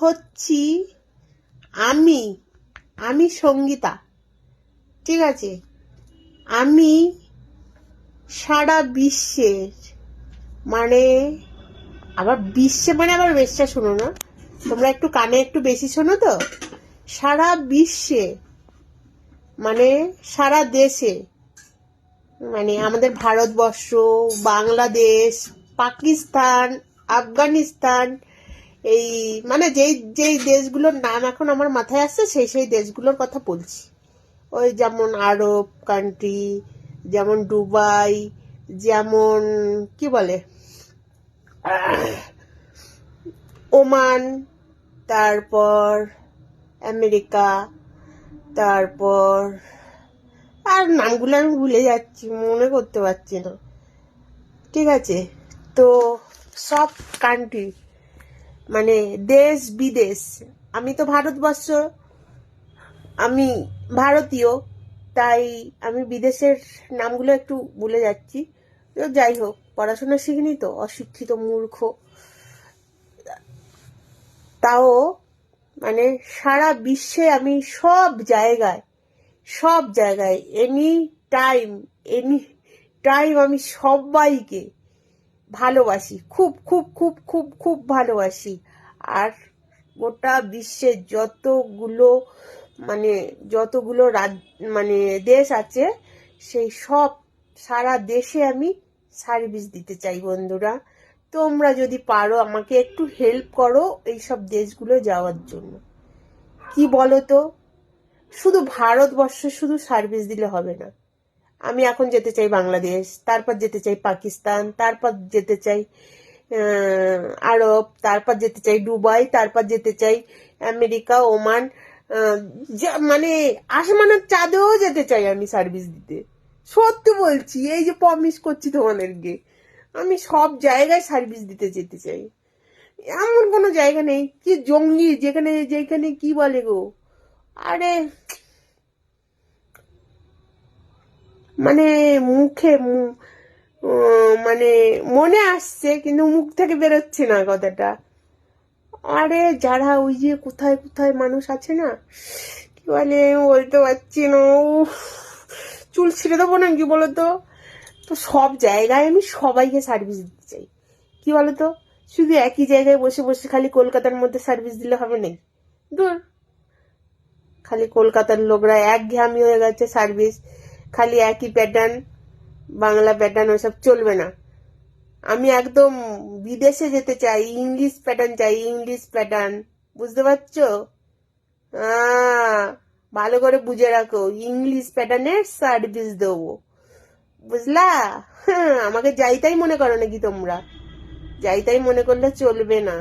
হচ্ছি আমি আমি সঙ্গীতা, ঠিক আছে? আমি সারা বিশ্বের, মানে আবার বিশ্বে মানে আবার বেশটা শোনো না, তোমরা একটু কানে একটু বেশি শোনো তো। সারা বিশ্বে মানে সারা দেশে, মানে আমাদের ভারতবর্ষ, বাংলাদেশ, পাকিস্তান, আফগানিস্তান, এই মানে যেই যেই দেশগুলোর নাম এখন আমার মাথায় আসছে সেই সেই দেশগুলোর কথা বলছি। ওই যেমন আরব কান্ট্রি, যেমন দুবাই, যেমন কি বলে ওমান, তারপর আমেরিকা, তারপর আর নামগুলো আমি ভুলে যাচ্ছি, মনে করতে পারছি না, ঠিক আছে? তো সব কান্ট্রি মানে দেশ বিদেশ, আমি তো ভারতবর্ষ, আমি ভারতীয়, তাই আমি বিদেশের নামগুলো একটু ভুলে যাচ্ছি। তো যাই হোক, পড়াশোনা শিখিনি তো, অশিক্ষিত মূর্খ। তাও মানে সারা বিশ্বে আমি সব জায়গায় এনি টাইম আমি সবাইকে ভালোবাসি, খুব খুব খুব খুব খুব ভালোবাসি। আর গোটা বিশ্বের যতগুলো মানে দেশ আছে, সেই সব সারা দেশে আমি সার্ভিস দিতে চাই। বন্ধুরা, তোমরা যদি পারো আমাকে একটু হেল্প করো এইসব দেশগুলো যাওয়ার জন্য। কি বলো তো, শুধু ভারতবর্ষে শুধু সার্ভিস দিলে হবে না। আমি এখন যেতে চাই বাংলাদেশ, তারপর যেতে চাই পাকিস্তান, তারপর যেতে চাই আরব, তারপর যেতে চাই দুবাই, তারপর যেতে চাই আমেরিকা, ওমান, মানে আসমানের চাঁদেও যেতে চাই আমি সার্ভিস দিতে। সত্যি বলছি, এই যে প্রমিস করছি তোমাদেরকে, আমি সব জায়গায় সার্ভিস দিতে যেতে চাই। এমন কোনো জায়গা নেই কি জঙ্গি যেখানে যেখানে কি বলে গো, আরে মানে মানে মনে আসছে কিন্তু মুখ থেকে বেরোচ্ছে না কথাটা। আরে যারা ওই যে কোথায় কোথায় মানুষ আছে না, কি বলে বলতে পারছি না, চুল ছিঁড়ে দেবো না কি বলতো। তো সব জায়গায় আমি সবাইকে সার্ভিস দিতে চাই। কি বলতো, শুধু একই জায়গায় বসে বসে খালি কলকাতার মধ্যে সার্ভিস দিলে হবে না। দূর, খালি কলকাতার লোকরা একঘেয়ামি হয়ে গেছে সার্ভিস, খালি একই প্যাটার্ন, বাংলা প্যাটার্ন ওসব চলবে না। আমি একদম বিদেশে যেতে চাই, ইংলিশ প্যাটার্ন চাই, ইংলিশ প্যাটার্ন, বুঝতে পারছো? ভালো করে বুঝে রাখো, ইংলিশ প্যাটার্নের সার্ভিস দেবো, বুঝলা? আমাকে যাই তাই মনে করো নাকি তোমরা? যাই তাই মনে করলে চলবে না।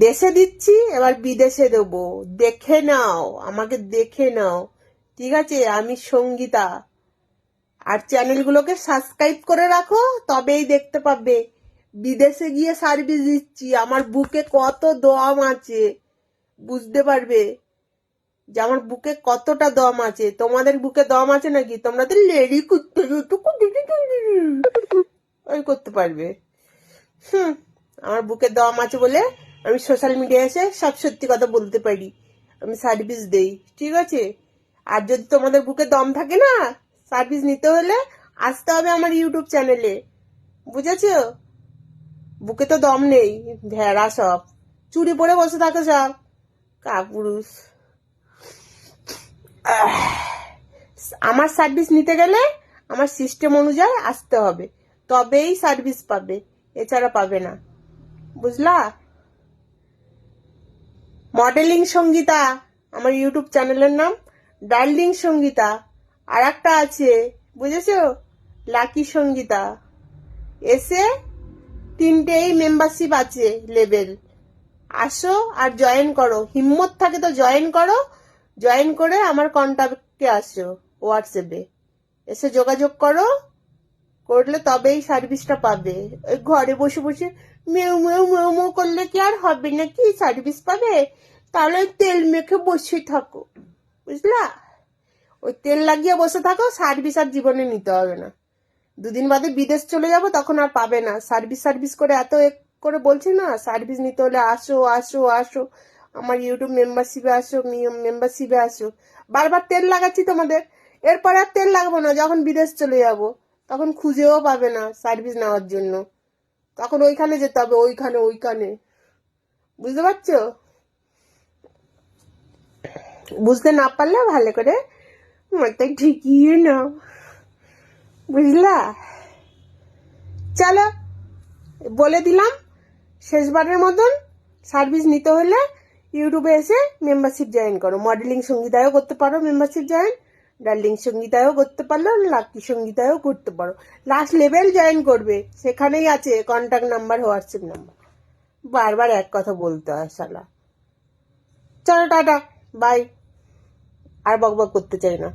দেশে দিচ্ছি, এবার বিদেশে দেবো, দেখে নাও, আমাকে দেখে নাও, ঠিক আছে? আমি সঙ্গীতা। আর চ্যানেলগুলোকে সাবস্ক্রাইব করে রাখো, তবেই দেখতে পাবে বিদেশে গিয়ে সার্ভিস দিচ্ছি, আমার বুকে কত দম আছে, বুঝতে পারবে যে আমার বুকে কতটা দম আছে। তোমাদের বুকে দম আছে নাকি? তোমরা তো লেডি করতে ওই করতে পারবে। আমার বুকে দম আছে বলে আমি সোশ্যাল মিডিয়ায় এসে সব সত্যি কথা বলতে পারি, আমি সার্ভিস দেই, ঠিক আছে? আর যদি তোমাদের বুকে দম থাকে না, সার্ভিস নিতে হলে আসতে হবে আমার ইউটিউব চ্যানেলে, বুঝেছো? বুকে তো দম নেই, ভেড়া সব, চুরি পরে বসে থাকে সব কাপুরুষ। আমার সার্ভিস নিতে গেলে আমার সিস্টেম অনুযায়ী আসতে হবে, তবেই সার্ভিস পাবে, এছাড়া পাবে না, বুঝলা? মডেলিং সঙ্গীতা আমার ইউটিউব চ্যানেলের নাম, ডার্লিং সঙ্গীতা আর একটা আছে, বুঝেছো, লাকি সঙ্গীতা। এসে তিনটেই মেম্বারশিপ আছে লেভেল, আসো আর জয়েন করো, হিম্মত থাকে তো জয়েন করো, জয়েন করে আমার কন্ট্যাক্টে আসো, হোয়াটসঅ্যাপে এসে যোগাযোগ করো, করলে তবেই সার্ভিসটা পাবে। ওই ঘরে বসে বসে মেউ মেউ মেউ মেউ করলে কি আর হবে নাকি সার্ভিস পাবে? তাহলে তেল মেখে বসে থাকো, বুঝলা? ওই তেল লাগিয়ে বসে থাকো, সার্ভিস আর জীবনে নিতে হবে না। দুদিন বাদে বিদেশ চলে যাবো, তখন আর পাবে না। সার্ভিস সার্ভিস করে এত করে বলছি না সার্ভিস নিতে হলে আসো আসো আসো, আমার ইউটিউব মেম্বারশিপে আসো, মেম্বারশিপে আসো। বারবার তেল লাগাচ্ছি তোমাদের, এরপরে আর তেল লাগাবো না। যখন বিদেশ চলে যাব তখন খুঁজেও পাবে না সার্ভিস নেওয়ার জন্য, তখন ওইখানে যেতে হবে, ওইখানে ওইখানে। বুঝতে পারছো? বুঝতে না পারলে ভালো করে মাথায় ঠেকিয়ে নাও, বুঝলা? চলো, বলে দিলাম শেষবারের মতন, সার্ভিস নিতে হলে ইউটিউবে এসে মেম্বারশিপ জয়েন করো। মডেলিং সঙ্গীতায়ও করতে পারো মেম্বারশিপ জয়েন, ডার্লিং সঙ্গীতায়ও করতে পারলো, লাকি সঙ্গীতায়ও করতে পারো। লাস্ট লেভেল জয়েন করবে, সেখানেই আছে কন্ট্যাক্ট নাম্বার, হোয়াটসঅ্যাপ নাম্বার। বারবার এক কথা বলতে হয় শালা। চলো টাটা, বাই। আর বকবক করতে চাই না।